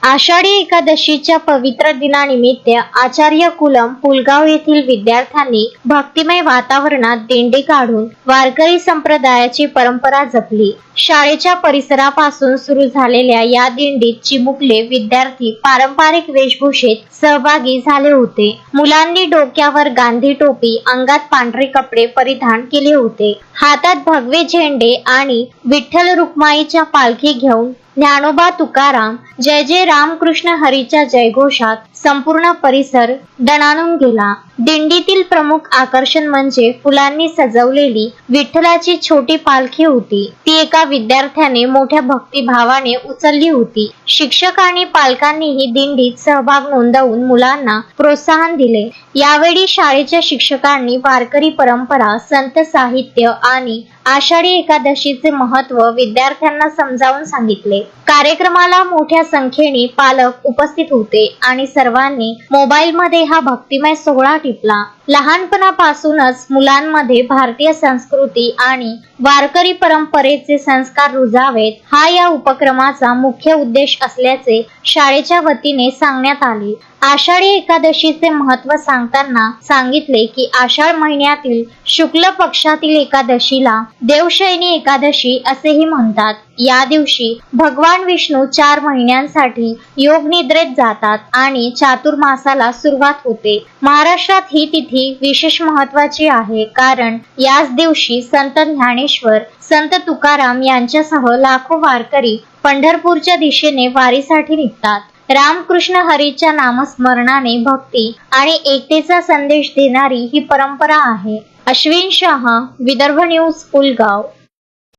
आषाढी एकादशीच्या पवित्र दिनानिमित्त आचार्य कुलम पुलगाव येथील विद्यार्थ्यांनी भक्तिमय वातावरणात दिंडी काढून वारकरी संप्रदायाची परंपरा जपली। शाळेच्या परिसरापासून सुरू झालेल्या या दिंडीत चिमुकले विद्यार्थी पारंपरिक वेशभूषेत सहभागी झाले होते। मुलांनी डोक्यावर गांधी टोपी, अंगात पांढरे कपडे परिधान केले होते। हातात भगवे झेंडे आणि विठ्ठल रुक्माईच्या पालखी घेऊन ज्ञानोबा तुकाराम जय जय रामकृष्ण हरीच्या जयघोषात संपूर्ण परिसर दणाणून गेला। दिंडीतील प्रमुख आकर्षण म्हणजे फुलांनी सजवलेली विठ्ठलाची छोटी पालखी होती। ती एका विद्यार्थ्याने मोठ्या भक्तिभावाने उचलली होती। शिक्षक आणि पालकांनीही दिंडीत सहभाग नोंदवून मुलांना प्रोत्साहन दिले। यावेळी शाळेच्या शिक्षकांनी वारकरी परंपरा, संत साहित्य आणि आषाढी एकादशीचे महत्त्व विद्यार्थ्यांना समजावून सांगितले। कार्यक्रमाला मोठ्या संख्येने पालक उपस्थित होते आणि सर्वांनी मोबाईलमध्ये हा भक्तिमय सोहळा टिपला। लहानपणापासूनच मुलांमध्ये भारतीय संस्कृती आणि वारकरी परंपरेचे संस्कार रुजावेत, हा या उपक्रमाचा मुख्य उद्देश असल्याचे शाळेच्या वतीने सांगण्यात आले। आषाढी एकादशीचे महत्त्व सांगताना सांगितले की आषाढ महिन्यातील शुक्ल पक्षातील एकादशीला देवशयनी एकादशी असेही म्हणतात। या दिवशी भगवान विष्णू 4 महिन्यांसाठी योग निद्रेत जातात आणि चातुर्मासाला सुरुवात होते। महाराष्ट्रात ही तिथी विशेष महत्त्वाची आहे, कारण याच दिवशी संत ज्ञानेश्वर, संत तुकाराम यांच्यासह लाखो वारकरी पंढरपूरच्या दिशेने वारीसाठी निघतात। रामकृष्ण हरीच्या नामस्मरणाने भक्ती आणि एकतेचा संदेश देणारी ही परंपरा आहे। अश्विन शाह, विदर्भ न्यूज, पुलगाव।